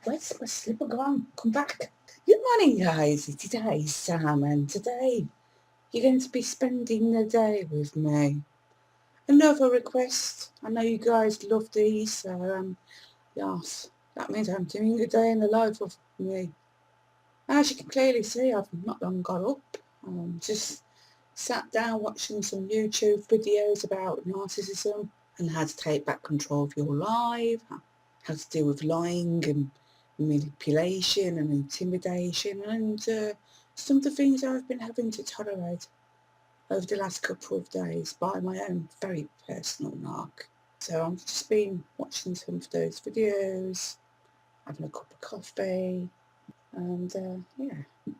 Where's my slipper gone? Come back. Good morning, guys. Today's Sam, and today you're going to be spending the day with me. Another request. I know you guys love these, so yes, that means I'm doing a day in the life of me. As you can clearly see, I've not long got up. Just sat down watching some YouTube videos about narcissism and how to take back control of your life, how to deal with lying and manipulation and intimidation, and some of the things I've been having to tolerate over the last couple of days by my own very personal narc. So I've just been watching some of those videos, having a cup of coffee, and yeah,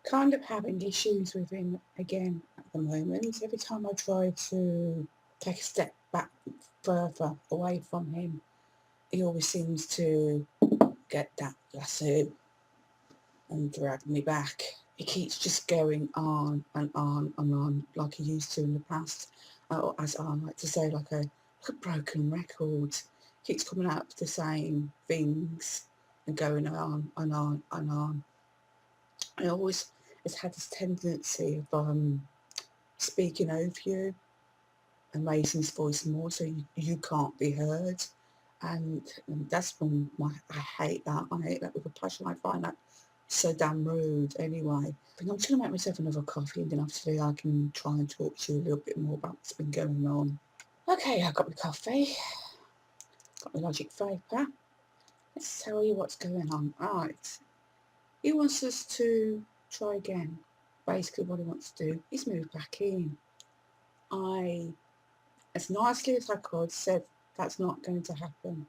kind of having issues with him again at the moment. Every time I try to take a step back further away from him, he always seems to get that lasso and drag me back. He keeps just going on and on and on like he used to in the past. Or as I like to say, like a broken record. Keeps coming out with the same things and going on and on and on. I always has had this tendency of speaking over you and raising his voice more so you can't be heard. And that's when I hate that. I hate that with a passion. I find that so damn rude anyway. But I'm just going to make myself another coffee and then obviously I can try and talk to you a little bit more about what's been going on. Okay, I've got my coffee, got my logic paper. Let's tell you what's going on. Alright, he wants us to try again. Basically what he wants to do is move back in. I, as nicely as I could, said that's not going to happen.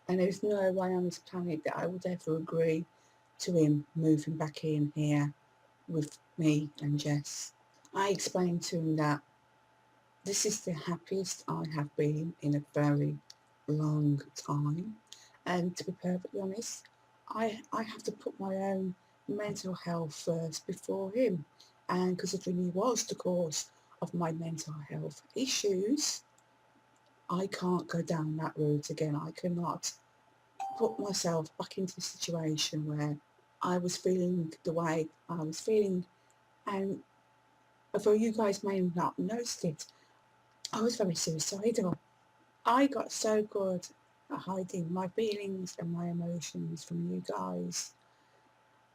And there's no way on this planet that I would ever agree to him moving back in here with me and Jess. I explained to him that this is the happiest I have been in a very long time. And to be perfectly honest, I have to put my own mental health first before him. And considering he was the cause of my mental health issues, I can't go down that route again. I cannot put myself back into a situation where I was feeling the way I was feeling. And although you guys may have not noticed it, I was very suicidal. I got so good at hiding my feelings and my emotions from you guys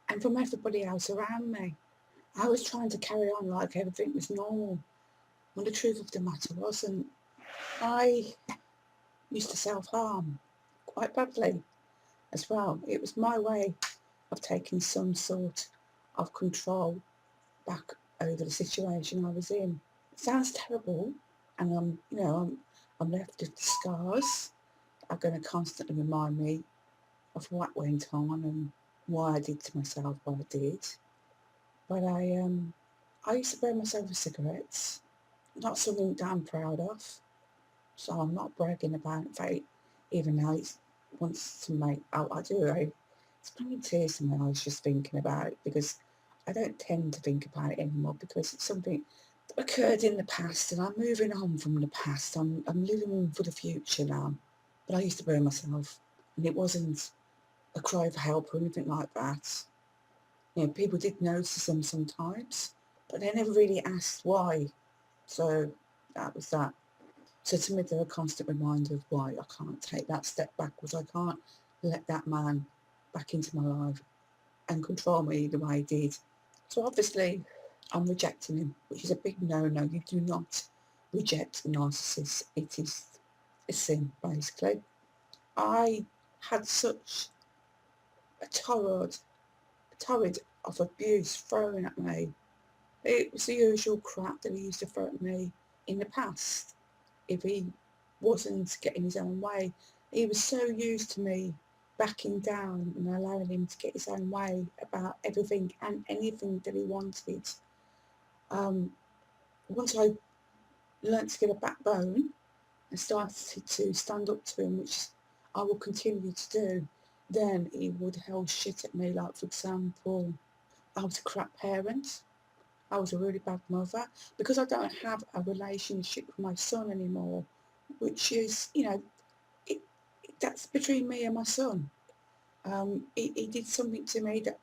and from everybody else around me. I was trying to carry on like everything was normal, when the truth of the matter wasn't. I used to self-harm quite badly as well. It was my way of taking some sort of control back over the situation I was in. It sounds terrible, and I'm left with the scars are going to constantly remind me of what went on and why I did to myself what I did. But I used to burn myself with cigarettes. Not something that I'm proud of, so I'm not bragging about it. In fact, even now it wants to make. I do. It's bringing tears to my eyes just thinking about it because I don't tend to think about it anymore because it's something that occurred in the past and I'm moving on from the past. I'm living for the future now. But I used to burn myself, and it wasn't a cry for help or anything like that. People did notice them sometimes, but they never really asked why. So that was that. So to me, they're a constant reminder of why I can't take that step backwards. I can't let that man back into my life and control me the way he did. So obviously, I'm rejecting him, which is a big no-no. You do not reject a narcissist. It is a sin, basically. I had such a torrent of abuse thrown at me. It was the usual crap that he used to throw at me in the past if he wasn't getting his own way. He was so used to me backing down and allowing him to get his own way about everything and anything that he wanted. Um, Once I learnt to get a backbone and started to stand up to him, which I will continue to do, then he would hurl shit at me. Like, for example, I was a crap parent. I was a really bad mother because I don't have a relationship with my son anymore, which is, it, that's between me and my son. He did something to me that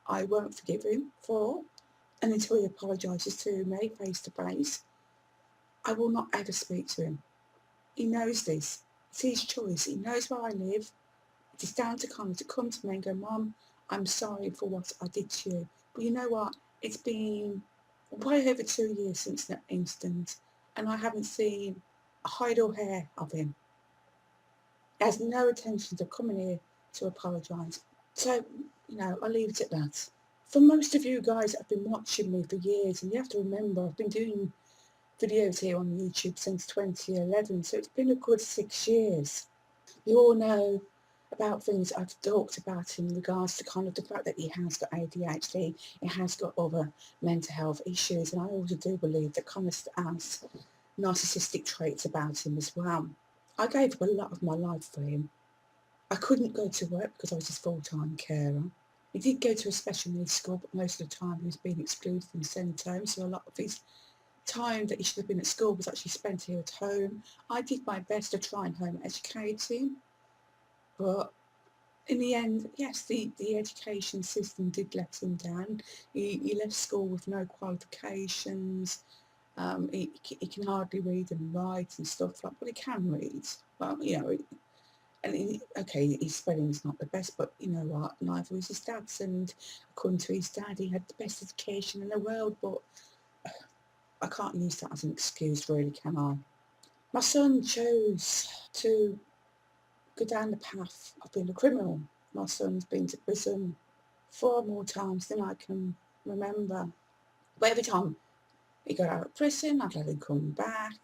I won't forgive him for, and until he apologises to me face to face, I will not ever speak to him. He knows this. It's his choice. He knows where I live. It is down to Connor to come to me and go, Mum, I'm sorry for what I did to you. But you know what? It's been way over 2 years since that incident, and I haven't seen a hide or hair of him. He has no intention of coming here to apologise. So, I'll leave it at that. For most of you guys that have been watching me for years, and you have to remember, I've been doing videos here on YouTube since 2011, so it's been a good 6 years. You all know about things I've talked about in regards to kind of the fact that he has got ADHD, he has got other mental health issues, and I also do believe that Connor has narcissistic traits about him as well. I gave up a lot of my life for him. I couldn't go to work because I was his full-time carer. He did go to a special needs school, but most of the time he was being excluded and sent home, so a lot of his time that he should have been at school was actually spent here at home. I did my best to try and home educate him, but in the end, yes, the education system did let him down. He left school with no qualifications. He can hardly read and write and stuff like, but he can read. Well, okay, his spelling's not the best, but you know what, neither was his dad's, and according to his dad, he had the best education in the world, but I can't use that as an excuse, really, can I? My son chose to go down the path of being a criminal. My son's been to prison 4 more times than I can remember. But every time he got out of prison, I'd let him come back,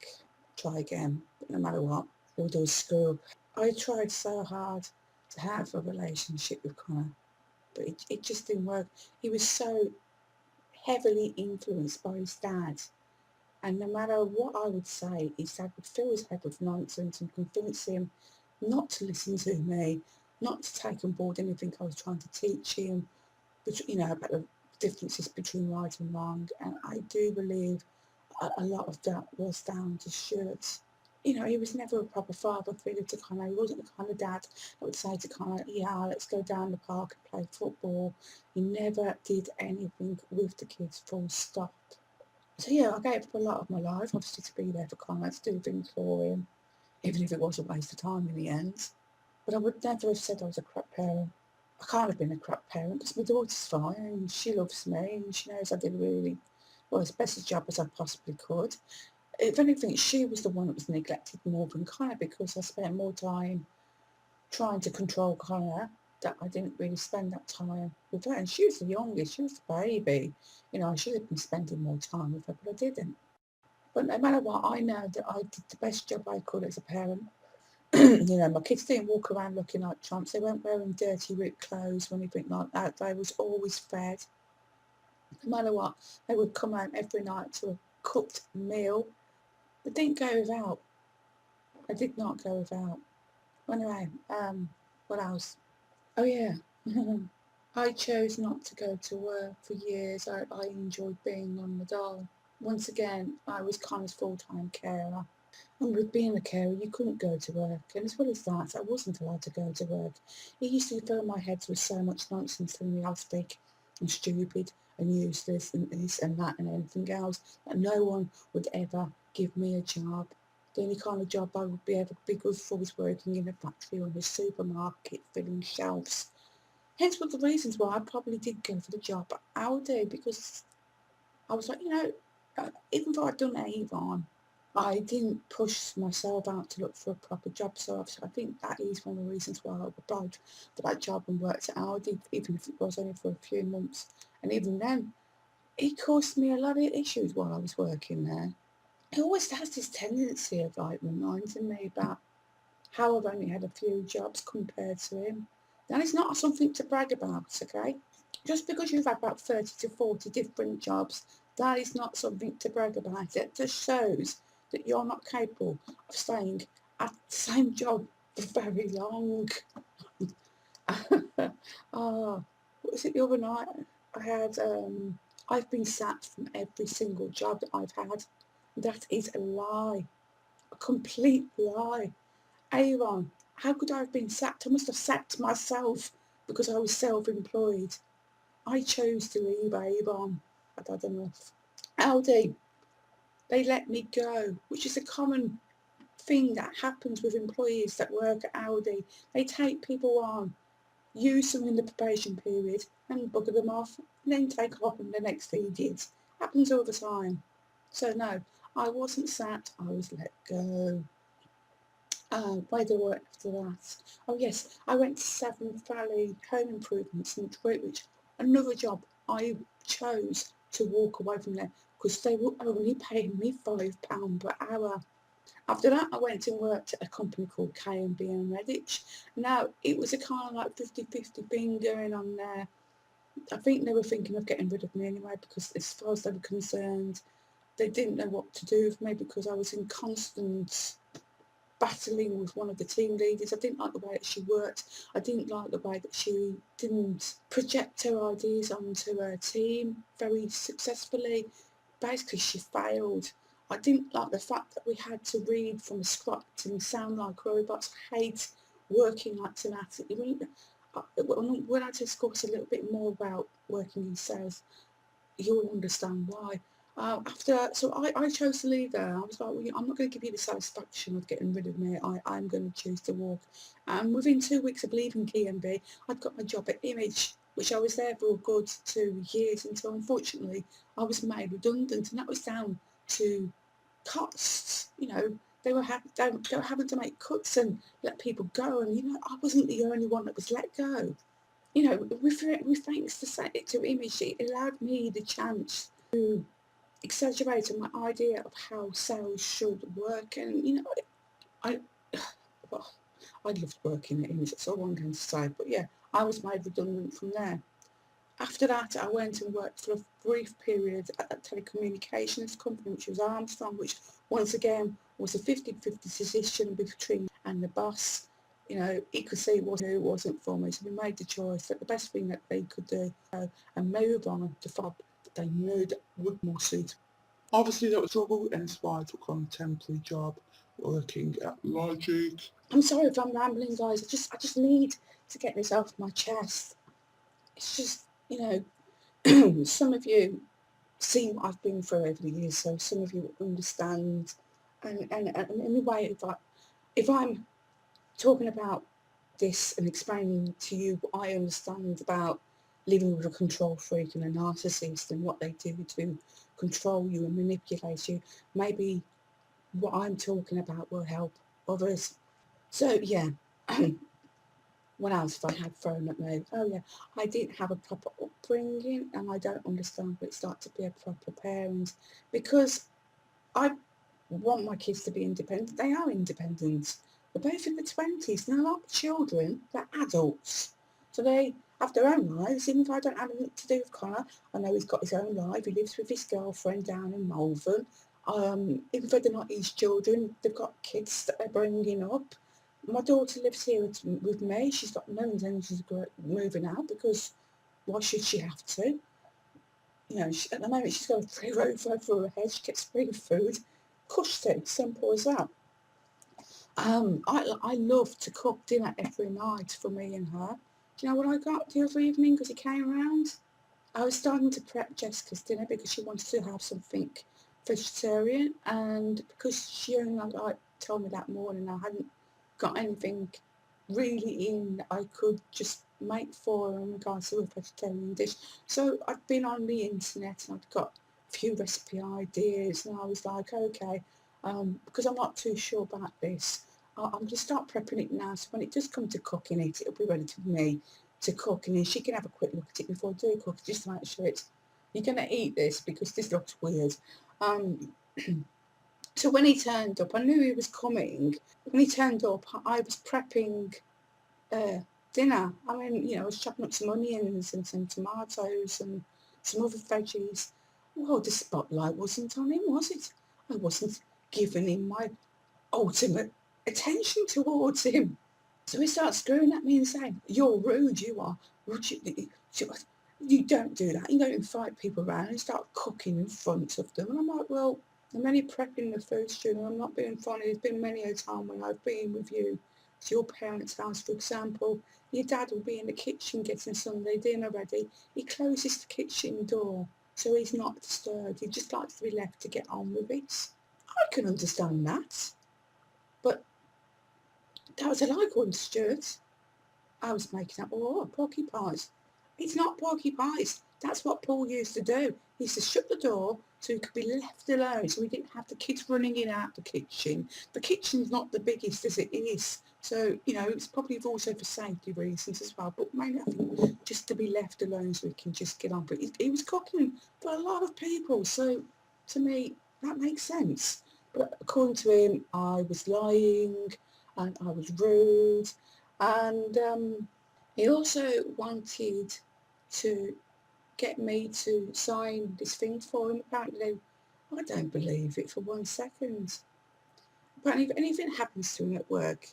try again. But no matter what, he'll do a screw. I tried so hard to have a relationship with Connor, but it just didn't work. He was so heavily influenced by his dad. And no matter what I would say, his dad would fill his head with nonsense and convince him not to listen to me, not to take on board anything I was trying to teach him, about the differences between right and wrong. And I do believe a lot of that was down to Stuart. He was never a proper father figure to Connor. He wasn't the kind of dad that would say to Connor, yeah, let's go down the park and play football. He never did anything with the kids, full stop. So yeah, I gave up a lot of my life, obviously, to be there for Connor, to do things for him, even if it was a waste of time in the end. But I would never have said I was a crap parent. I can't have been a crap parent because my daughter's fine and she loves me and she knows I did really, well, as best a job as I possibly could. If anything, she was the one that was neglected more than Connor because I spent more time trying to control Connor that I didn't really spend that time with her. And she was the youngest, she was the baby. I should have been spending more time with her, but I didn't. But no matter what, I know that I did the best job I could as a parent. My kids didn't walk around looking like tramps. They weren't wearing dirty, ripped clothes or anything like that. They was always fed. No matter what, they would come home every night to a cooked meal. They didn't go without. I did not go without. Anyway, what else? Oh yeah. I chose not to go to work for years. I enjoyed being on the dole. Once again, I was Connor's full-time carer. And with being a carer, you couldn't go to work. And as well as that, I wasn't allowed to go to work. He used to fill my head with so much nonsense, telling me I was fake and stupid and useless and this and that and anything else, that no one would ever give me a job. The only kind of job I would be able to be good for was working in a factory or in a supermarket filling shelves. Hence one of the reasons why I probably did go for the job at Aldi, because I was like, even though I'd done Avon, I didn't push myself out to look for a proper job. So I think that is one of the reasons why I applied for that job and worked at Aldi, even if it was only for a few months. And even then, it caused me a lot of issues while I was working there. It always has this tendency of reminding me about how I've only had a few jobs compared to him. That is not something to brag about, okay? Just because you've had about 30 to 40 different jobs, that is not something to brag about. It just shows that you're not capable of staying at the same job for very long. What was it the other night? I've been sacked from every single job that I've had. That is a lie, a complete lie. Aaron, how could I have been sacked? I must have sacked myself because I was self-employed. I chose to leave Avon. I'd had enough. Aldi, they let me go, which is a common thing that happens with employees that work at Aldi. They take people on, use them in the probation period and bugger them off, and then take off them the next idiot. Happens all the time. So no, I wasn't sacked, I was let go. Where did I work after that? Oh yes, I went to Severn Valley Home Improvements in Droitwich. Another job I chose to walk away from there because they were only paying me £5 per hour. After that, I went and worked at a company called K&B in Redditch. Now, it was a kind of like 50-50 thing going on there. I think they were thinking of getting rid of me anyway because as far as they were concerned, they didn't know what to do with me because I was in constant battling with one of the team leaders. I didn't like the way that she worked. I didn't like the way that she didn't project her ideas onto her team very successfully. Basically, she failed. I didn't like the fact that we had to read from a script and sound like robots. I hate working like automatically. When I discuss a little bit more about working in sales, you'll understand why. After that, so I chose to leave there. I was like, well, I'm not going to give you the satisfaction of getting rid of me. I'm going to choose to walk. And within 2 weeks of leaving K&B, I'd got my job at Image, which I was there for a good 2 years until, unfortunately, I was made redundant. And that was down to costs. They were having to make cuts and let people go. And, I wasn't the only one that was let go. With thanks to Image, it allowed me the chance to exaggerate on my idea of how sales should work. And, I, well, I loved working at Image, that's all I'm going to say. But yeah, I was made redundant from there. After that, I went and worked for a brief period at a telecommunications company, which was Armstrong, which once again was a 50-50 decision between and the boss. He could see it wasn't for me, so we made the choice that the best thing that they could do and move on to fob that they knew that would more suit. Obviously, that was trouble, and that's why I took on a temporary job working at Logic. I'm sorry if I'm rambling, guys. I just need to get this off my chest. It's just, some of you see what I've been through over the years, so some of you understand. And in a way, if I'm talking about this and explaining to you what I understand about living with a control freak and a narcissist and what they do to control you and manipulate you, maybe what I'm talking about will help others. So yeah, what else have I had thrown at me? Oh yeah, I didn't have a proper upbringing and I don't understand what it's like to be a proper parent because I want my kids to be independent. They are independent. They're both in the 20s. They're not children, they're adults. So they have their own lives, even if I don't have anything to do with Connor. I know he's got his own life. He lives with his girlfriend down in Malvern. Even though they're not his children, they've got kids that they're bringing up. My daughter lives here with me. She's got no intentions of moving out because why should she have to? At the moment she's got a free roof over her head. She gets free food. Cushy, simple as that. I love to cook dinner every night for me and her. Do you know what I got the other evening because he came round? I was starting to prep Jessica's dinner because she wanted to have something vegetarian, and because she only told me that morning I hadn't got anything really in I could just make for her in regards to a vegetarian dish. So I've been on the internet and I've got a few recipe ideas and I was like, okay, because I'm not too sure about this, I'm going to start prepping it now so when it does come to cooking it, it'll be ready for me to cook and then she can have a quick look at it before I do cook, just to make sure you're going to eat this because this looks weird. So when he turned up, I knew he was coming. When he turned up, I was prepping dinner. I mean, I was chopping up some onions and some tomatoes and some other veggies. Well, the spotlight wasn't on him, was it? I wasn't giving him my ultimate attention towards him. So he starts screwing at me and saying, you're rude, you are. You don't do that. You don't invite people around and start cooking in front of them. And I'm like, well, I'm only prepping the food, Stu, I'm not being funny. There's been many a time when I've been with you to your parents' house, for example, your dad will be in the kitchen getting Sunday dinner ready. He closes the kitchen door so he's not disturbed. He just likes to be left to get on with it. I can understand that. But that was a lie, according to Stuart. I was making up, porcupines. It's not porcupines. That's what Paul used to do. He used to shut the door so he could be left alone, so we didn't have the kids running in and out the kitchen. The kitchen's not the biggest as it is, so, it's probably also for safety reasons as well, but mainly I think just to be left alone so we can just get on. But he was cooking for a lot of people, so to me, that makes sense. But according to him, I was lying and I was rude, and he also wanted to get me to sign this thing for him. Apparently, I don't believe it for 1 second. Apparently, if anything happens to him at work,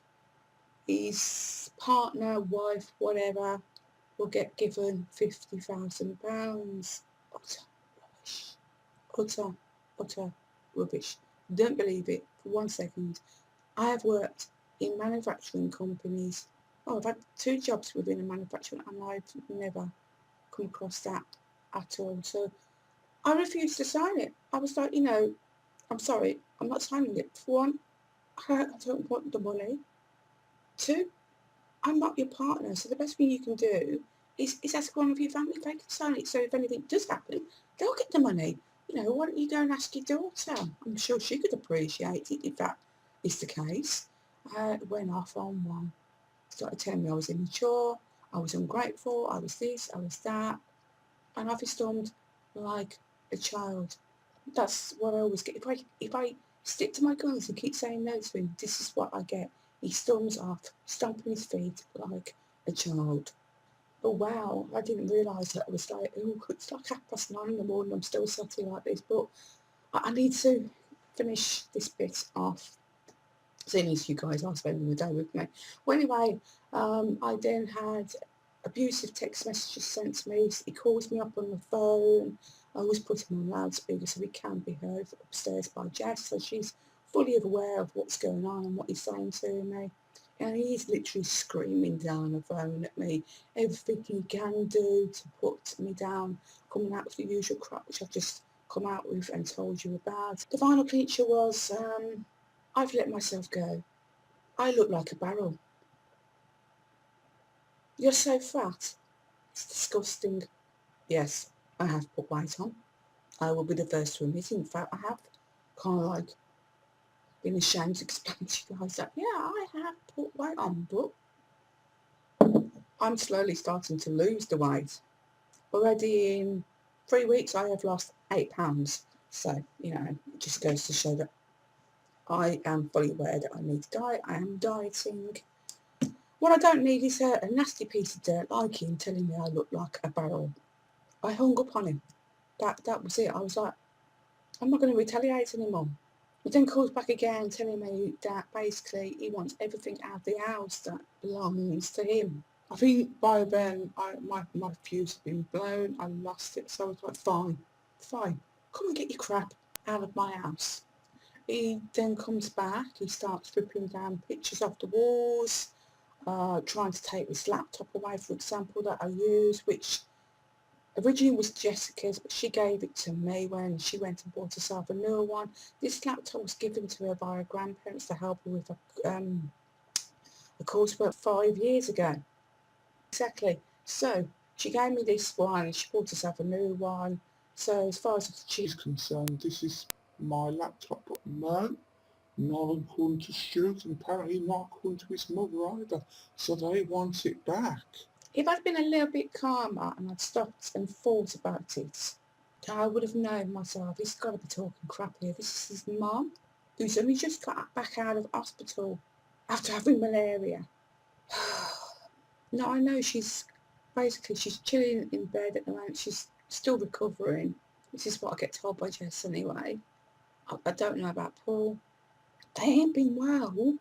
his partner, wife, whatever, will get given £50,000. Utter rubbish. Utter rubbish. Don't believe it for 1 second. I have worked in manufacturing companies. I've had 2 jobs within a manufacturing and I've never come across that at all. So I refused to sign it. I was like, I'm sorry, I'm not signing it. For one, I don't want the money. 2, I'm not your partner, so the best thing you can do is ask one of your family if they can sign it. So if anything does happen, they'll get the money. Why don't you go and ask your daughter? I'm sure she could appreciate it if that is the case. I went off on one. Started telling me I was immature, I was ungrateful, I was this, I was that, and I've stormed like a child. That's what I always get. If I stick to my guns and keep saying no to him, this is what I get. He storms off, stomping his feet like a child. But wow, I didn't realise that. I was like, it's like 9:30 in the morning, I'm still sitting like this. But I need to finish this bit off, seeing as you guys are spending the day with me. Well, anyway, I then had abusive text messages sent to me. He calls me up on the phone. I always put him on loudspeaker so he can be heard upstairs by Jess, so she's fully aware of what's going on and what he's saying to me. And he's literally screaming down the phone at me, everything he can do to put me down, coming out with the usual crap which I've just come out with and told you about. The final clincher was, I've let myself go. I look like a barrel. You're so fat. It's disgusting. Yes, I have put weight on. I will be the first to admit. In fact, I have kind of like been ashamed to explain to you guys that, yeah, I have put weight on, but I'm slowly starting to lose the weight. Already in 3 weeks, I have lost 8 pounds. So, it just goes to show that I am fully aware that I need to diet. I am dieting. What I don't need is a nasty piece of dirt like him telling me I look like a barrel. I hung up on him. That was it. I was like, I'm not going to retaliate anymore. He then calls back again telling me that basically he wants everything out of the house that belongs to him. I think by then my fuse had been blown. I lost it. So I was like, fine. Come and get your crap out of my house. He then comes back. He starts ripping down pictures off the walls. Trying to take this laptop away, for example, that I use, which originally was Jessica's, but she gave it to me when she went and bought herself a new one. This laptop was given to her by her grandparents to help her with a coursework 5 years ago. Exactly. So she gave me this one, and she bought herself a new one. So as far as she's concerned, this is my laptop. But no, not according to Stuart, and apparently not according to his mother either. So they want it back. If I'd been a little bit calmer and I'd stopped and thought about it, I would have known myself, he's got to be talking crap here. This is his mum, who's only just got back out of hospital after having malaria. Now I know she's chilling in bed at the moment. She's still recovering. This is what I get told by Jess anyway. I don't know about Paul. They ain't been well.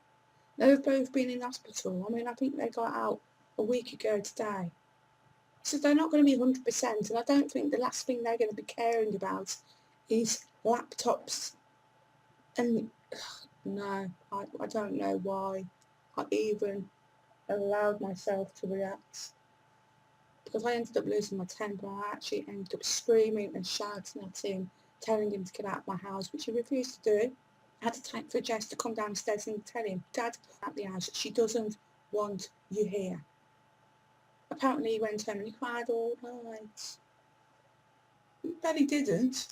They've both been in hospital. I mean, I think they got out a week ago today. So they're not going to be 100%, and I don't think the last thing they're going to be caring about is laptops. And no, I don't know why I even allowed myself to react, because I ended up losing my temper. I actually ended up screaming and shouting at him, telling him to get out of my house, which he refused to do. I had to take for Jess to come downstairs and tell him, Dad, out the house, she doesn't want you here. Apparently he went home and he cried all night. But he didn't.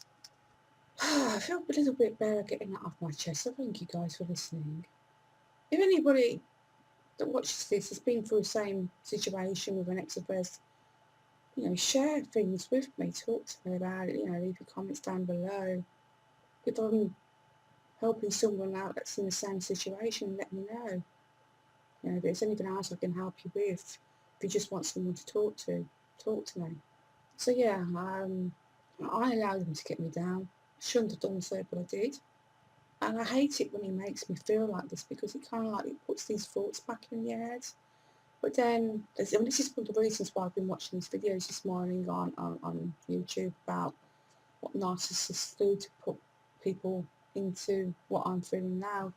I feel a little bit better getting that off my chest, so thank you guys for listening. If anybody that watches this has been through the same situation with an ex of theirs, share things with me, talk to me about it, leave your comments down below. If I'm helping someone out that's in the same situation, let me know. If there's anything else I can help you with, if you just want someone to talk to me. So yeah, I allowed him to get me down. I shouldn't have done so, but I did. And I hate it when he makes me feel like this, because it kind of like it puts these thoughts back in your head. But then, this is one of the reasons why I've been watching these videos this morning on YouTube about what narcissists do to put people into what I'm feeling now.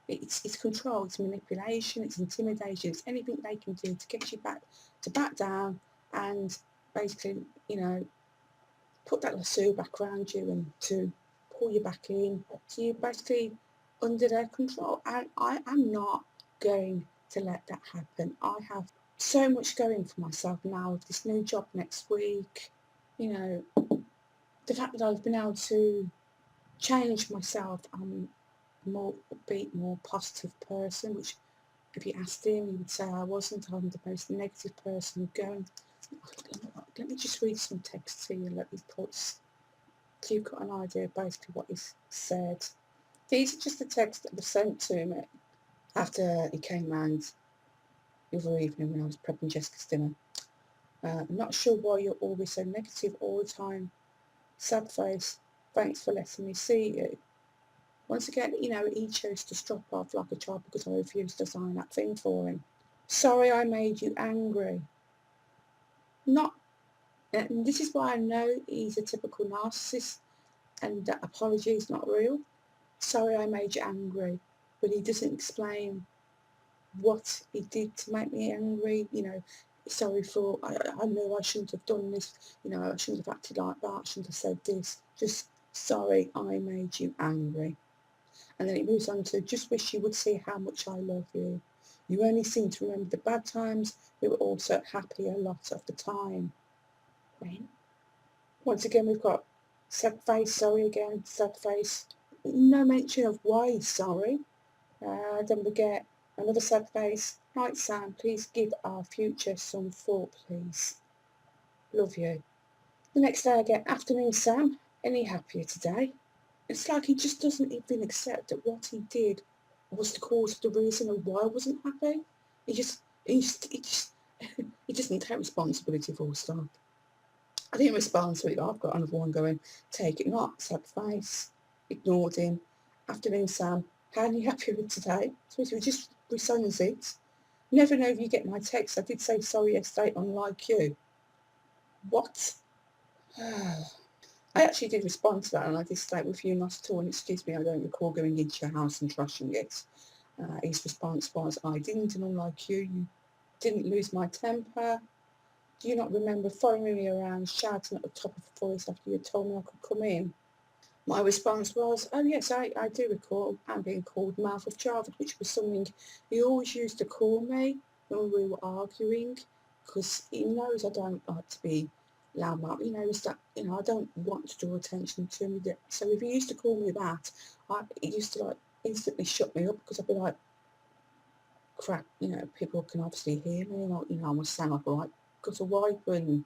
It's control, it's manipulation, it's intimidation, it's anything they can do to get you back down and basically, put that lasso back around you and to pull you back in. So you're basically under their control. And I am not going to let that happen. I have so much going for myself now with this new job next week. The fact that I've been able to change myself, I'm a more upbeat, more positive person, which if you asked him, he would say I wasn't. I'm the most negative person going. Let me just read some text to you, let me put, so you've got an idea of basically what he's said. These are just the texts that were sent to me after he came round the other evening when I was prepping Jessica's dinner. I'm not sure why you're always so negative all the time. Sad face, thanks for letting me see you. Once again, he chose to strop off like a child because I refused to sign that thing for him. Sorry I made you angry. And this is why I know he's a typical narcissist and that apology is not real. Sorry I made you angry, but he doesn't explain what he did to make me angry. Sorry for, I know I shouldn't have done this, I shouldn't have acted like that, I shouldn't have said this. Just sorry I made you angry. And then it moves on to, just wish you would see how much I love you. You only seem to remember the bad times, we were also happy a lot of the time. Right? Once again, we've got sad face, sorry again, sad face. No mention of why he's sorry. Then we get another sad face. Right, Sam, please give our future some thought, please. Love you. The next day I get, afternoon, Sam. Any happier today? It's like he just doesn't even accept that what he did was the cause of the reason of why I wasn't happy. He doesn't take responsibility for all stuff. I didn't respond to it. I've got another one going, take it not, sad face. Ignored him. Afternoon, Sam. How are you happy with today? So we just resends it. Never know if you get my text. I did say sorry yesterday, unlike you. What? I actually did respond to that, and I did state with you not at all, and excuse me, I don't recall going into your house and trashing it. His response was, I didn't, and unlike you didn't lose my temper. Do you not remember following me around, shouting at the top of the voice after you told me I could come in? My response was, oh yes, I do recall. I'm being called Mouth of Childhood, which was something he always used to call me when we were arguing, because he knows I don't like to be loudmouth. He knows that, I don't want to draw attention to me. So if he used to call me that, it used to instantly shut me up, because I'd be like, crap, people can obviously hear me, I must sound like a right gutter wipe, and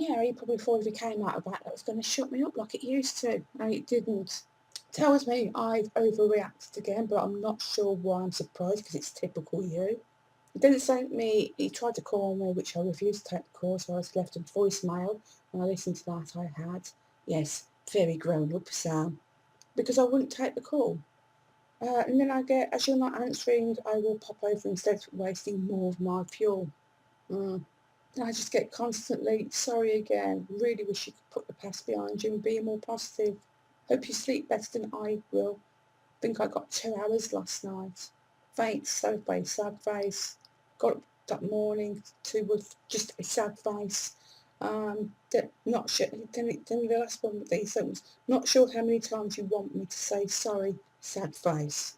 yeah, he probably thought if he came out of that was going to shut me up like it used to, and it didn't. Tells me I've overreacted again, but I'm not sure why I'm surprised, because it's typical you. Then it sent me, he tried to call me, which I refused to take the call, so I was left a voicemail. When I listened to that, I had, yes, very grown up, Sam, because I wouldn't take the call. And then I get, as you're not answering, I will pop over instead of wasting more of my fuel. And I just get constantly, sorry again, really wish you could put the past behind you and be more positive. Hope you sleep better than I will. Think I got 2 hours last night. Faint, so face, sad face. Got up that morning to with just a sad face. Not sure. Then the last one with these was not sure how many times you want me to say sorry, sad face.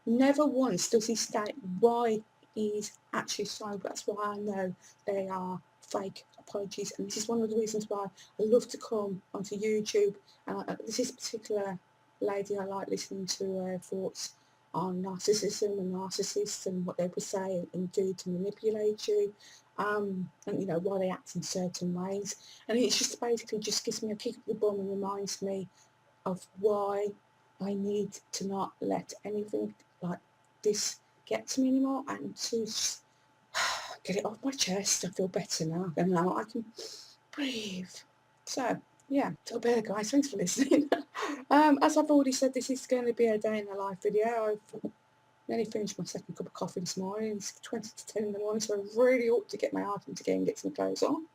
Never once does he state why he's actually sorry. But that's why I know they are fake apologies, and this is one of the reasons why I love to come onto YouTube. This is particular lady I like listening to her thoughts on narcissism and narcissists and what they would say and do to manipulate you, and why they act in certain ways. And it's just basically just gives me a kick of the bum and reminds me of why I need to not let anything like this get to me anymore, and to just get it off my chest. I feel better now, and now I can breathe. So yeah, so better guys, thanks for listening. As I've already said, this is going to be a day in the life video. I've nearly finished my second cup of coffee this morning. It's 20 to 10 in the morning, so I really ought to get my heart into gear and get some clothes on.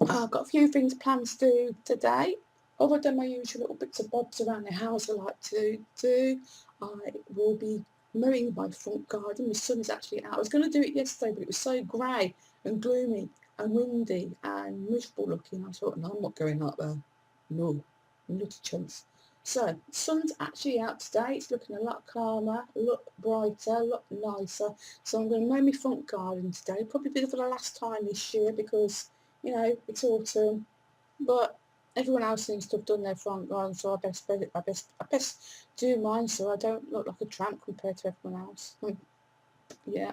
I've got a few things planned to do today. Other than my usual little bits and bobs around the house I like to do, I will be mowing my front garden. The sun is actually out. I was going to do it yesterday, but it was so grey and gloomy and windy and miserable looking. I thought, no, I'm not going out there. No, not a chance. So, the sun's actually out today. It's looking a lot calmer, a lot brighter, a lot nicer. So I'm going to mow my front garden today. Probably be for the last time this year because, it's autumn. But everyone else seems to have done their front garden, so I best do mine so I don't look like a tramp compared to everyone else. Yeah.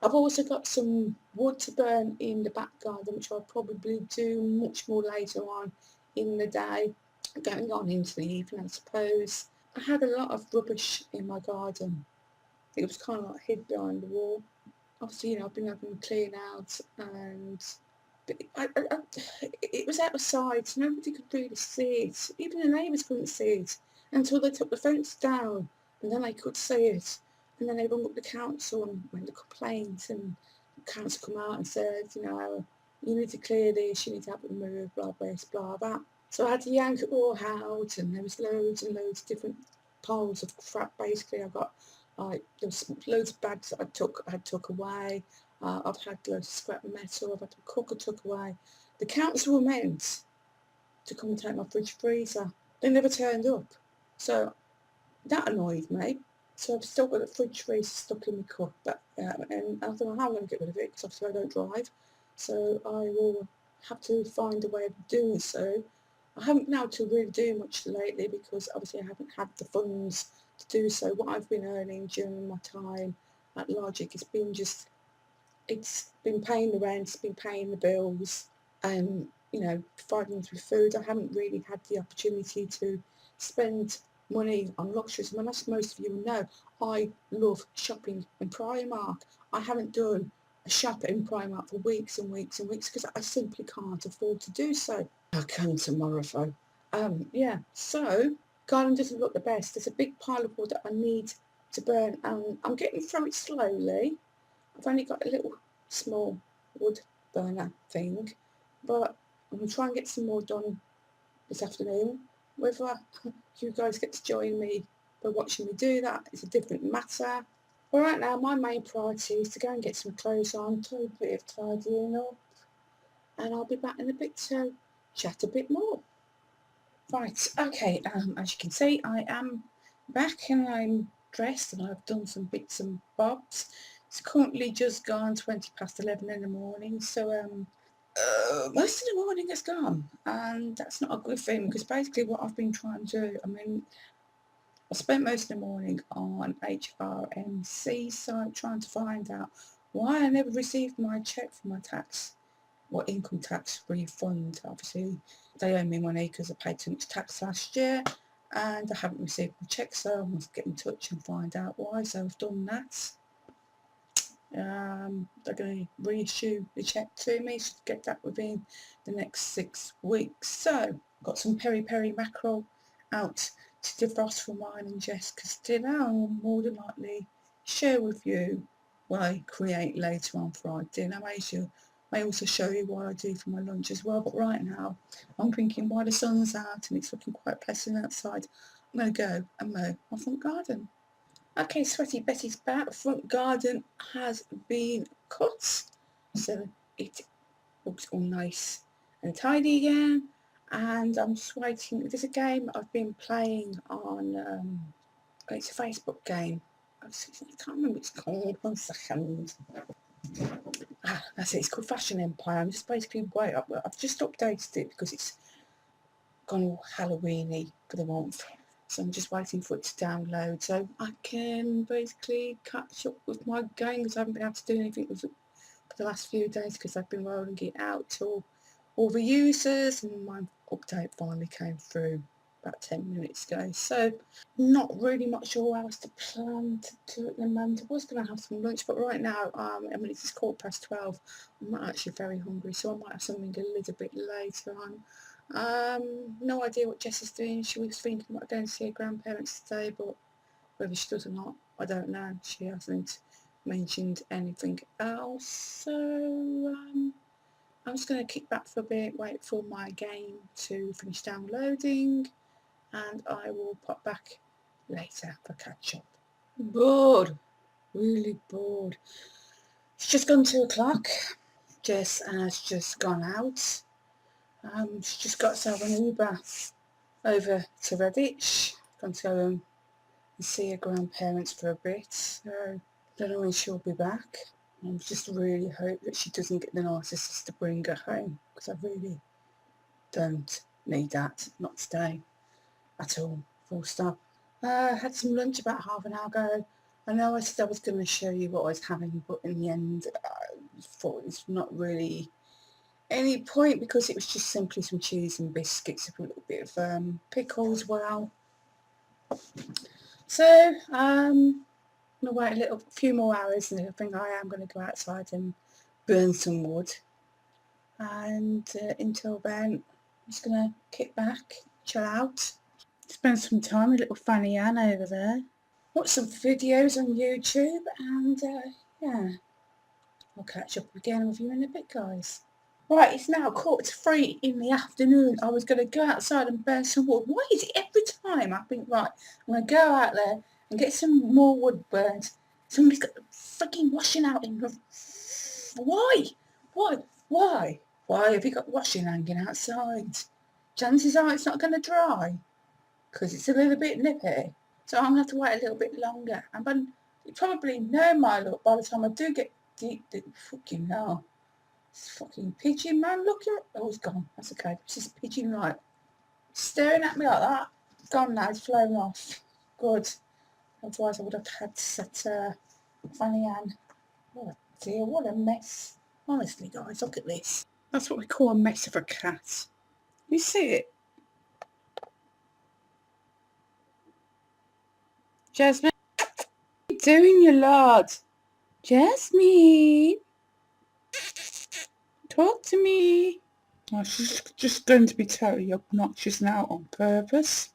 I've also got some wood to burn in the back garden, which I'll probably do much more later on in the day, going on into the evening, I suppose. I had a lot of rubbish in my garden. It was kind of like hid behind the wall. Obviously, I've been having them clean out, and it was out of sight, so nobody could really see it. Even the neighbours couldn't see it until they took the fence down, and then they could see it. And then they rung up the council and went to complaints, and the council come out and said, you need to clear this, you need to have it removed, blah, blah, blah, blah. So I had to yank it all out, and there was loads and loads of different piles of crap. Basically, I got there was loads of bags that I had took away. I've had loads of scrap metal. I've had a cooker took away. The council were meant to come and take my fridge freezer. They never turned up. So that annoyed me. So I've still got the fridge freezer stuck in my cup. And I thought, how am I going to get rid of it? Because obviously I don't drive. So I will have to find a way of doing so. I haven't been able to really do much lately because obviously I haven't had the funds to do so. What I've been earning during my time at Logic has been it's been paying the rent, it's been paying the bills, and providing us with food. I haven't really had the opportunity to spend money on luxuries. I mean, as most of you know, I love shopping in Primark. I haven't done a shop in Primark for weeks and weeks and weeks because I simply can't afford to do so. I'll come tomorrow, though. Yeah, so garden doesn't look the best. There's a big pile of wood that I need to burn, and I'm getting through it slowly. I've only got a little small wood burner thing, but I'm going to try and get some more done this afternoon. Whether you guys get to join me by watching me do that is a different matter. But right now, my main priority is to go and get some clothes on, do a bit of tidying up, and I'll be back in a bit to chat a bit more. Right, okay, as you can see, I am back and I'm dressed and I've done some bits and bobs. It's currently just gone 20 past 11 in the morning, so most of the morning has gone, and that's not a good thing because basically what I've been trying to do, I spent most of the morning on HMRC site trying to find out why I never received my cheque for my tax or income tax refund. Obviously they owe me money because I paid too much tax last year and I haven't received my cheque, so I must get in touch and find out why. So I've done that. They're going to reissue the cheque to me, so get that within the next 6 weeks. So I've got some peri-peri mackerel out to defrost for mine and Jessica's dinner. I'll more than likely share with you what I create later on for our dinner. I may also show you what I do for my lunch as well, but right now I'm thinking while the sun's out and it's looking quite pleasant outside, I'm going to go and mow my front garden. Okay, Sweaty Betty's back. The front garden has been cut, so it looks all nice and tidy again. And I'm just waiting. There's a game I've been playing on, it's a Facebook game. I can't remember what it's called. 1 second. That's it. It's called Fashion Empire. I'm just basically I've just updated it because it's gone all Halloweeny for the month. So I'm just waiting for it to download so I can basically catch up with my game, because I haven't been able to do anything with it for the last few days because I've been rolling it out to all the users, and my update finally came through about 10 minutes ago. So not really much sure else to plan to do at the moment. I was going to have some lunch, but right now, it's 12:15. I'm not actually very hungry, so I might have something a little bit later on. No idea what Jess is doing. She was thinking about going to see her grandparents today, but whether she does or not, I don't know. She hasn't mentioned anything else. So I'm just going to kick back for a bit, wait for my game to finish downloading, and I will pop back later for catch up. Bored, really bored. It's just gone 2 o'clock. Jess has just gone out. She's just got herself an Uber over to Redditch. Gone to go and see her grandparents for a bit. So don't know when she'll be back. I just really hope that she doesn't get the narcissist to bring her home, because I really don't need that. Not today at all. Full stop. I had some lunch about half an hour ago. I know I said I was going to show you what I was having, but in the end I thought it's not really any point, because it was just simply some cheese and biscuits with a little bit of pickle as well. So I'm going to wait a few more hours, and I think I am going to go outside and burn some wood. And until then, I'm just going to kick back, chill out, spend some time with little Fanny Ann over there, watch some videos on YouTube, and yeah, I'll catch up again with you in a bit, guys. Right, it's now 3:15 in the afternoon. I was going to go outside and burn some wood. Why is it every time I think, right, I'm going to go out there and get some more wood burnt, somebody's got the freaking washing out in the... Why? Why? Why have you got washing hanging outside? Chances are it's not going to dry because it's a little bit nippy. So I'm going to have to wait a little bit longer. And you probably know my look by the time I do get deep, fucking hell. This fucking pigeon man looking. Oh, he's gone. That's okay. It's just a pigeon, right? Staring at me like that. Gone now. It's flown off. Good. Otherwise I would have had to set Fanny Ann. Oh dear, what a mess. Honestly, guys, look at this. That's what we call a mess of a cat. You see it? Jasmine? What are you doing, you lord? Jasmine? Talk to me. Oh, she's just going to be totally obnoxious now on purpose.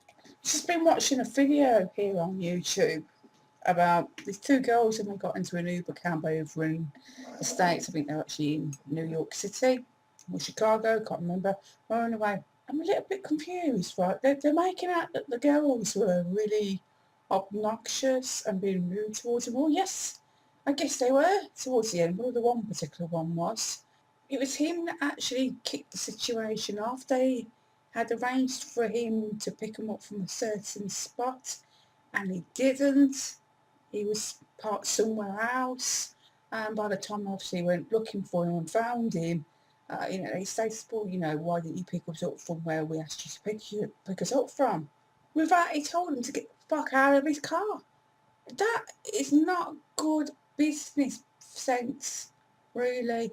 She's been watching a video here on YouTube about these 2 girls, and they got into an Uber cab over in the States. I think they're actually in New York City or Chicago, can't remember. Well, anyway, I'm a little bit confused, right? They're making out that the girls were really obnoxious and being rude towards them. Well, yes, I guess they were towards the end. Well, the one particular one was. It was him that actually kicked the situation off. They had arranged for him to pick him up from a certain spot, and he didn't. He was parked somewhere else, and by the time obviously went looking for him and found him, he stated, well, why didn't you pick us up from where we asked you to pick us up from? Without he told him to get the fuck out of his car. That is not good business sense, really.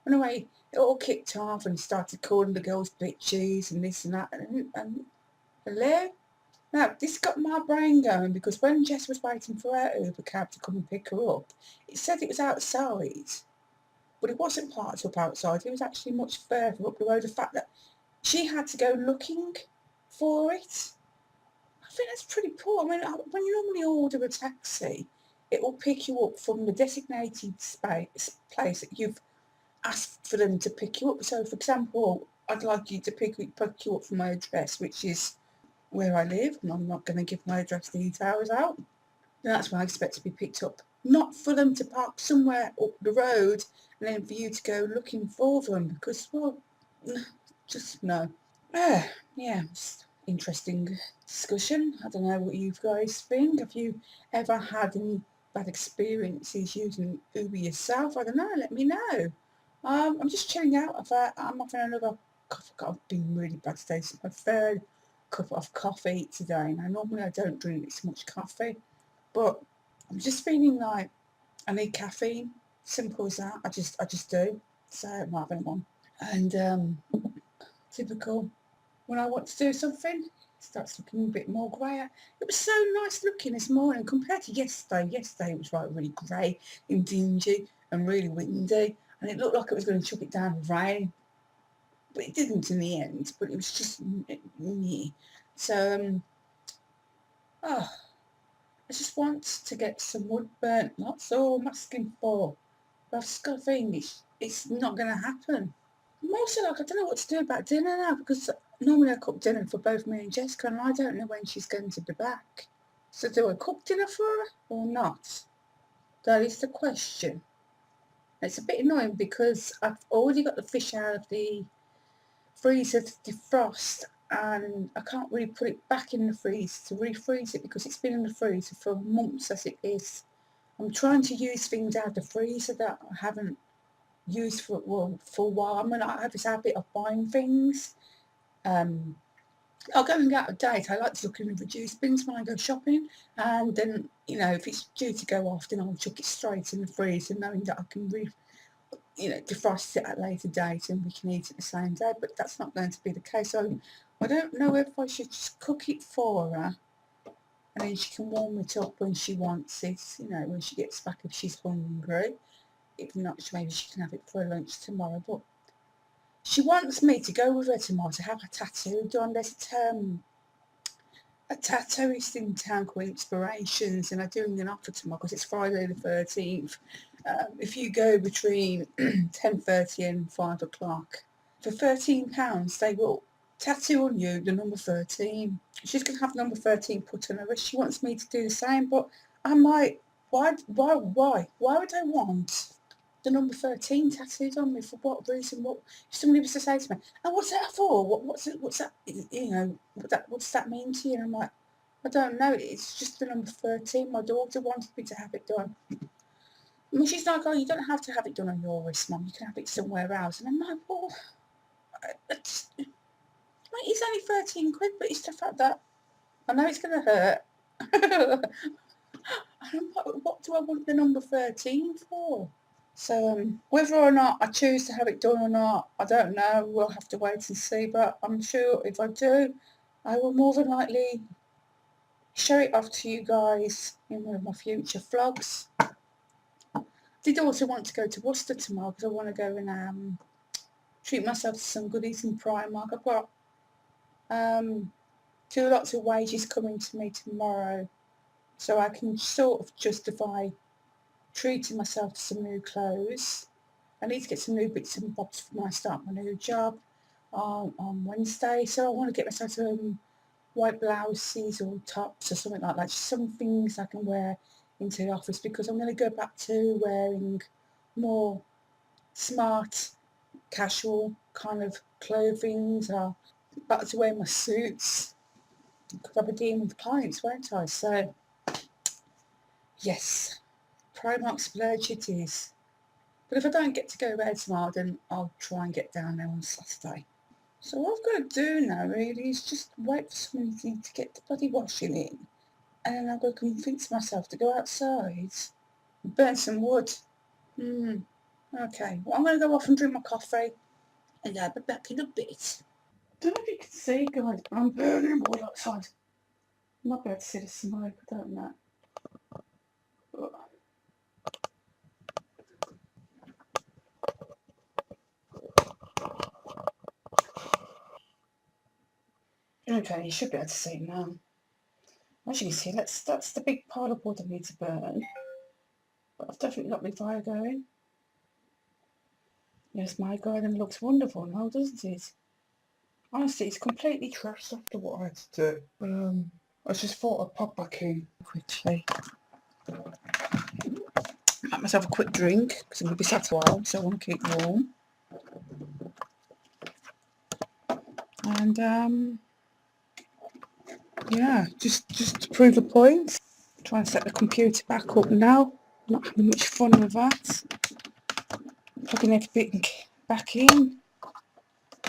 Anyway, it all kicked off and started calling the girls bitches and this and that, and hello? Now, this got my brain going, because when Jess was waiting for her Uber cab to come and pick her up, it said it was outside, but it wasn't parked up outside. It was actually much further up the road. The fact that she had to go looking for it, I think that's pretty poor. I mean, when you normally order a taxi, it will pick you up from the designated place that you've asked for them to pick you up. So, for example, I'd like you to pick you up from my address, which is where I live, and I'm not going to give my address details out. And that's when I expect to be picked up not for them to park somewhere up the road and then for you to go looking for them, because, well, just no. Yeah, it's interesting discussion. I don't know what you guys think. Have you ever had any bad experiences using Uber yourself? I don't know, let me know. I'm just chilling out. I'm having another coffee. I've been really bad today. It's my third cup of coffee today. Now, normally I don't drink this much coffee, but I'm just feeling like I need caffeine. Simple as that. I just do. So I'm having one. And typical. When I want to do something, it starts looking a bit more grey. It was so nice looking this morning compared to yesterday. Yesterday it was like really grey and dingy and really windy, and it looked like it was going to chuck it down with rain, but it didn't in the end. But it was just yeah. So oh, I just want to get some wood burnt. That's all I'm asking for. But I've just got a feeling it's not going to happen. I'm also like, I don't know what to do about dinner now, because normally I cook dinner for both me and Jessica, and I don't know when she's going to be back. So do I cook dinner for her or not? That is the question. It's a bit annoying because I've already got the fish out of the freezer to defrost, and I can't really put it back in the freezer to refreeze it because it's been in the freezer for months as it is. I'm trying to use things out of the freezer that I haven't used for a while. I mean, I have this habit of buying things. I'll go and get out of date. I like to look in the reduce bins when I go shopping, and then, if it's due to go off, then I'll chuck it straight in the freezer, knowing that I can defrost it at a later date and we can eat it the same day. But that's not going to be the case. So I don't know if I should just cook it for her, and then she can warm it up when she wants it, when she gets back, if she's hungry. If not, maybe she can have it for lunch tomorrow. But she wants me to go with her tomorrow to have a tattoo done. There's a tattooist in town called Inspirations, and I'm doing an offer tomorrow because it's Friday the 13th. If you go between 10:30 and 5 o'clock, for £13, they will tattoo on you the number 13. She's going to have number 13 put on her wrist. She wants me to do the same, but I'm like, why would I want the number 13 tattooed on me? For what reason? What if somebody was to say to me, "Oh, what's that for? What's that? What does that mean to you?" And I'm like, I don't know. It's just the number 13. My daughter wanted me to have it done. I mean, she's like, "Oh, you don't have to have it done on your wrist, Mum. You can have it somewhere else." And I'm like, "Well, it's only 13 quid, but it's the fact that I know it's going to hurt." I'm like, what do I want the number 13 for? So whether or not I choose to have it done or not, I don't know. We'll have to wait and see. But I'm sure if I do, I will more than likely show it off to you guys in one of my future vlogs. I did also want to go to Worcester tomorrow because I want to go and treat myself to some goodies in Primark. I've got 2 lots of wages coming to me tomorrow, so I can sort of justify treating myself to some new clothes. I need to get some new bits and bobs for when I start my new job on Wednesday. So I want to get myself some white blouses or tops or something like that. Just some things I can wear into the office, because I'm going to go back to wearing more smart, casual kind of clothing. So back to wearing my suits, because I'll be dealing with clients, won't I? So yes, Primark splurge it is. But if I don't get to go there tomorrow, then I'll try and get down there on Saturday. So what I've got to do now really is just wait for somebody to get the bloody washing in, and then I've got to convince myself to go outside and burn some wood. Okay, well, I'm going to go off and drink my coffee, and I'll be back in a bit. Don't know if you can see, guys, but I'm burning wood outside. I might be able to see the smoke, I don't know. But okay, you should be able to see now. As you can see, that's the big pile of wood I need to burn. But I've definitely got my fire going. Yes, my garden looks wonderful now, doesn't it? Honestly, it's completely trashed after what I had to do. I just thought I'd pop back in quickly. Make myself a quick drink because I'm going to be sat a while, so I want to keep warm. And yeah, just to prove a point, trying to set the computer back up now. Not having much fun with that. Plugging everything back in.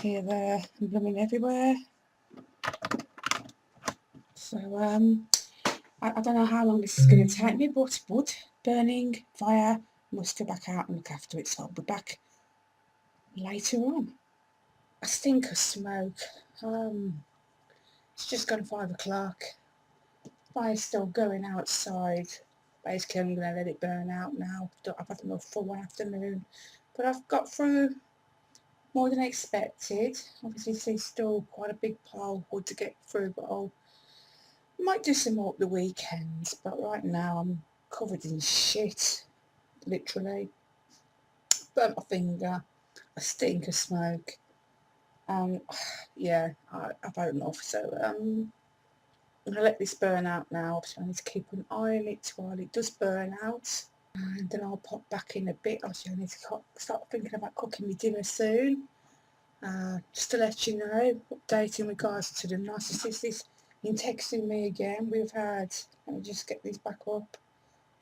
Here, there, and blooming everywhere. So I don't know how long this is going to take me, but wood, burning, fire, must go back out and look after it, so I'll be back later on. I stink of smoke. It's just gone 5 o'clock. Fire's still going outside. Basically, I'm going to let it burn out now. I've had enough for one afternoon. But I've got through more than expected. Obviously, there's still quite a big pile of wood to get through, but I might do some more at the weekends. But right now, I'm covered in shit, literally. Burnt my finger. I stink of smoke. Yeah, I've had enough. So I'm going to let this burn out now. Obviously, I need to keep an eye on it while it does burn out. And then I'll pop back in a bit. Obviously, I need to start thinking about cooking my dinner soon. Just to let you know, update in regards to the narcissist in texting me again. We've had, let me just get these back up,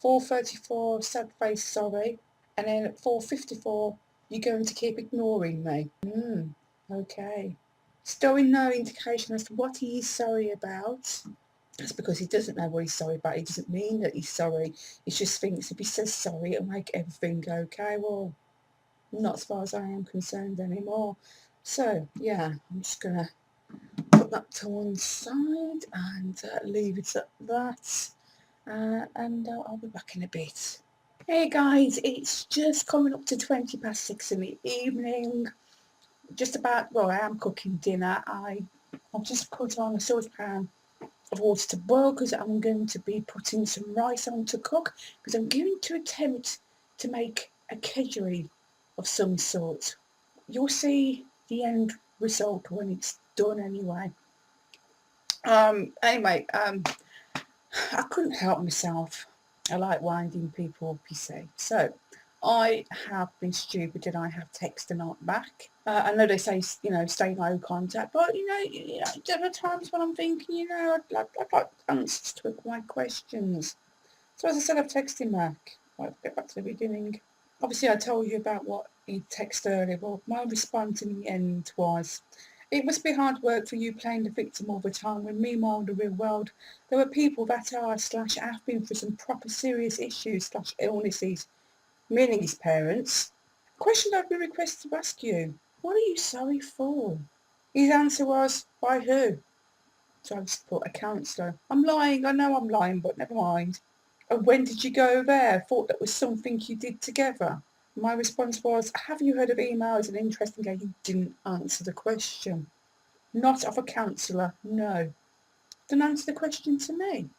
4:34, sad face, sorry. And then at 4:54, you're going to keep ignoring me. Okay. Still no indication as to what he is sorry about. That's because he doesn't know what he's sorry about. He doesn't mean that he's sorry. He just thinks if he says sorry, it'll make everything okay. Well, not as far as I am concerned anymore. So, yeah, I'm just going to put that to one side and leave it at that. And I'll be back in a bit. Hey guys, it's just coming up to 6:20 in the evening. Just about, well, I am cooking dinner. I've just put on a saucepan of water to boil because I'm going to be putting some rice on to cook because I'm going to attempt to make a kedgeree of some sort. You'll see the end result when it's done anyway. Anyway, I couldn't help myself. I like winding people up, you see. So I have been stupid and I have texted not back. I know they say, stay no contact, but, there are times when I'm thinking, I'd like answers to my questions. So as I said, I've texted him back. I'll get back to the beginning. Obviously, I told you about what he texted earlier. Well, my response in the end was, it must be hard work for you playing the victim all the time when meanwhile in the real world there are people that are/have been through some proper serious issues/illnesses, meaning his parents. Question I'd be requested to ask you, what are you sorry for? His answer was, by who? So I just put a counsellor. I'm lying, I know I'm lying, but never mind. And when did you go there? Thought that was something you did together. My response was, have you heard of emails and interest engaged? You didn't answer the question. Not of a counsellor, no. Didn't answer the question to me.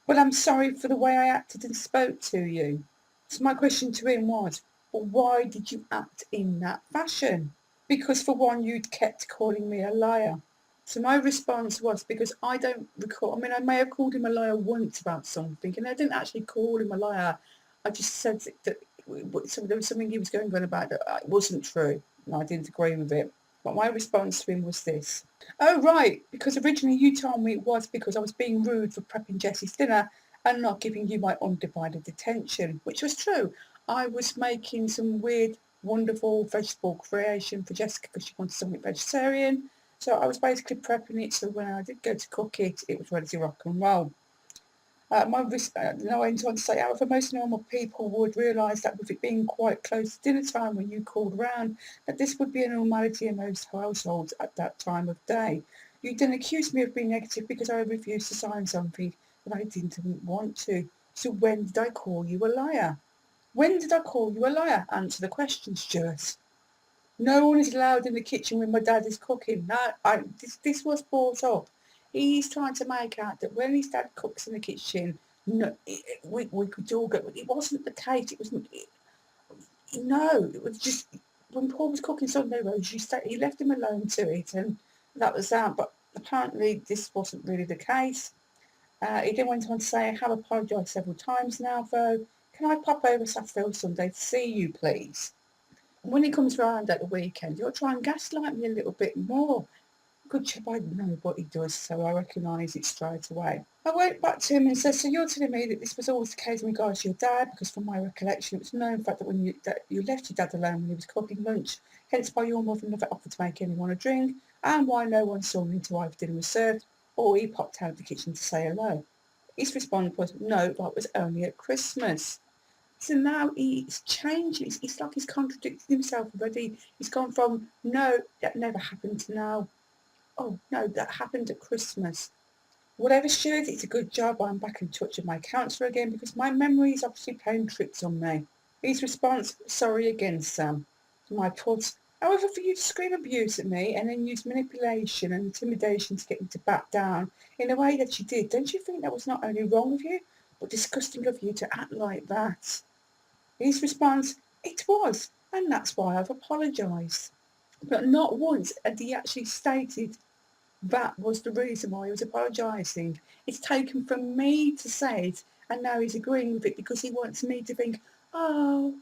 Well, I'm sorry for the way I acted and spoke to you. So my question to him was, well, why did you act in that fashion? Because for one, you'd kept calling me a liar. So my response was, because I don't recall, I may have called him a liar once about something, and I didn't actually call him a liar. I just said that there was something he was going on about that it wasn't true, and I didn't agree with it. But my response to him was this. Oh, right, because originally you told me it was because I was being rude for prepping Jessie's dinner and not giving you my undivided attention, which was true. I was making some weird, wonderful vegetable creation for Jessica because she wanted something vegetarian. So I was basically prepping it so when I did go to cook it, it was ready to rock and roll. I went on to say, however, most normal people would realise that with it being quite close to dinner time when you called round, that this would be a normality in most households at that time of day. You then accused me of being negative because I refused to sign something that I didn't want to. So when did I call you a liar? When did I call you a liar? Answer the question, Stuart. No one is allowed in the kitchen when my dad is cooking. No, this was brought up. He's trying to make out that when his dad cooks in the kitchen, no, we could all go. It wasn't the case. It wasn't. No, it was just when Paul was cooking Sunday roast, he left him alone to it, and that was that. But apparently, this wasn't really the case. He then went on to say, I have apologised several times now, though. can I pop over Saturday or Sunday to see you, please? And when he comes round at the weekend, you'll try and gaslight me a little bit more. Good job I know what he does, so I recognise it straight away. I went back to him and said, so you're telling me that this was always the case in regards to your dad, because from my recollection it was known fact that when you left your dad alone when he was cooking lunch, hence why your mother never offered to make anyone a drink, and why no one saw him until after dinner was served, or he popped out of the kitchen to say hello. His response was, no, that was only at Christmas. So now he's changed. It's like he's contradicted himself already. He's gone from, no, that never happened, to now, oh, no, that happened at Christmas. Whatever shows it's a good job I'm back in touch with my counsellor again, because my memory is obviously playing tricks on me. His response, sorry again, Sam. My put, however, for you to scream abuse at me and then use manipulation and intimidation to get me to back down in the way that you did, don't you think that was not only wrong of you, but disgusting of you to act like that? His response, it was, and that's why I've apologised. But not once had he actually stated that was the reason why he was apologising. It's taken from me to say it, and now he's agreeing with it because he wants me to think, oh,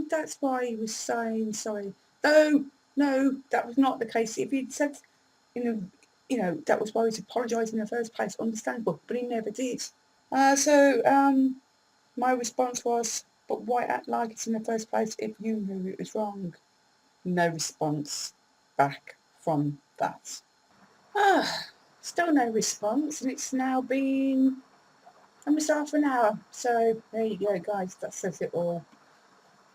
that's why he was saying sorry. No, that was not the case. If he'd said, that was why he was apologising in the first place, understandable, but he never did. My response was, but why act like it's in the first place if you knew it was wrong? No response back from that. Still no response, and it's now been almost half an hour. So there you go, guys. That says it all.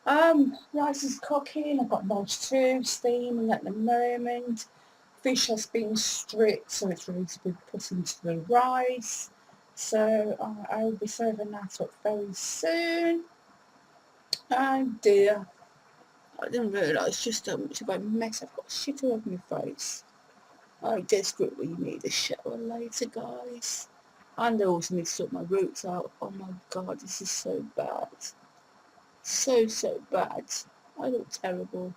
Rice is cooking. I've got large 2 steaming at the moment. Fish has been stripped, so it's ready to be put into the rice. So I will be serving that up very soon. Oh dear. I didn't realise just how much of a mess I've got shit all over my face. I desperately need a shower later, guys. And I also need to sort my roots out. Oh my god, this is so bad. So bad. I look terrible.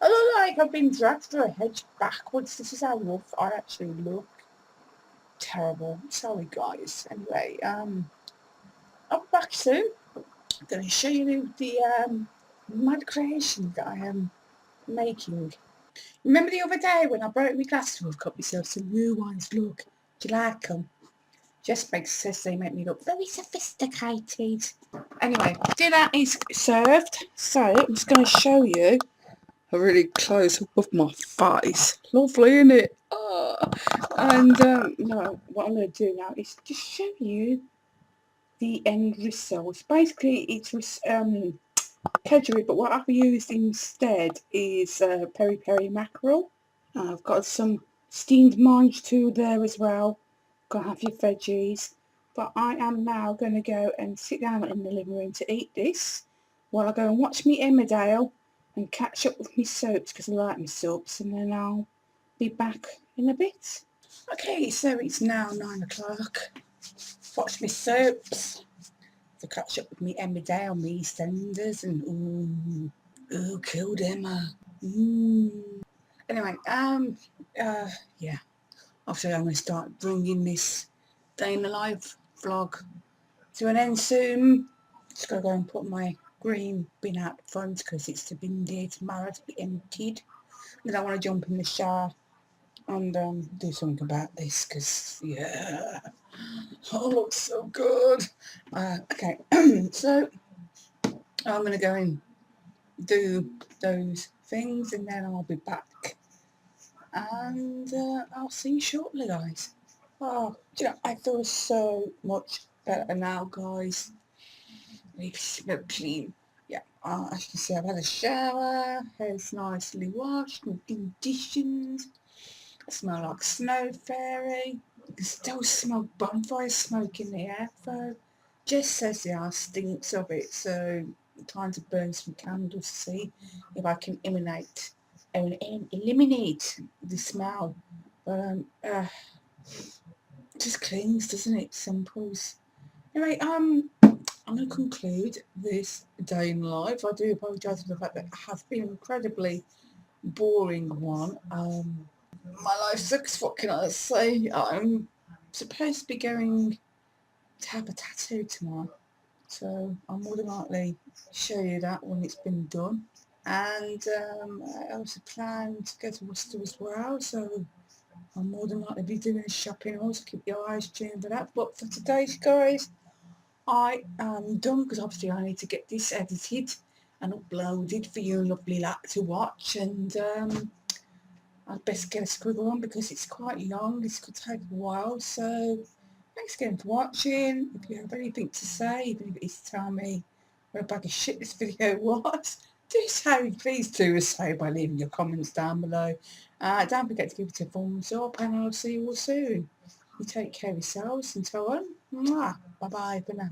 I look like I've been dragged through a hedge backwards. This is how rough I actually look. Terrible. Sorry, guys. Anyway, I'll be back soon. I'm going to show you the mad creation that I am making. Remember the other day when I broke my glasses? I've got myself some new ones. Look, do you like them? Just says they make me look very sophisticated. Anyway, dinner is served, so I'm just going to show you a really close up of my face. Lovely, isn't it? No, what I'm going to do now is just show you the end result. Basically, it's kedgeree, but what I've used instead is peri peri mackerel. I've got some steamed mange too there as well. Got to have your veggies. But I am now going to go and sit down in the living room to eat this while I go and watch me Emmerdale and catch up with me soaps because I like my soaps, and then I'll be back in a bit. Okay, so it's now 9 o'clock. Watch me soaps to catch up with me Emmerdale, me EastEnders, and ooh, killed Emma. Anyway, yeah. Obviously I'm going to start bringing this day in the life vlog to an end soon. Just got to go and put my green bin out front because it's the bin day tomorrow to be emptied. Then I want to jump in the shower and do something about this because, yeah, oh, it looks so good. Okay, so I'm going to go and do those things and then I'll be back. And I'll see you shortly, guys. Oh, do you know, I feel so much better now, guys. I smell clean. Yeah, as you can see, I've had a shower, hair's nicely washed and conditioned. I smell like Snow Fairy. I can still smell bonfire smoke in the air, though. Jess says the house stinks of it, so I'm trying to burn some candles to see if I can eliminate the smell. But it just clings, doesn't it? Simples. Anyway, I'm going to conclude this day in life. I do apologise for the fact that it has been an incredibly boring one. My life sucks, what can I say? I'm supposed to be going to have a tattoo tomorrow. So I'll more than likely show you that when it's been done. And I also plan to go to Worcester as well, so I'll more than likely be doing shopping also. Keep your eyes tuned for that. But for today's, guys, I am done because obviously I need to get this edited and uploaded for you lovely lot to watch, and I'd best get a scribble on because it's quite long. This could take a while. So thanks again for watching. If you have anything to say, even if it is to tell me what a bag of shit this video was, please do say by leaving your comments down below. Don't forget to give it a thumbs up, and I'll see you all soon. You take care of yourselves until then. Bye bye for now.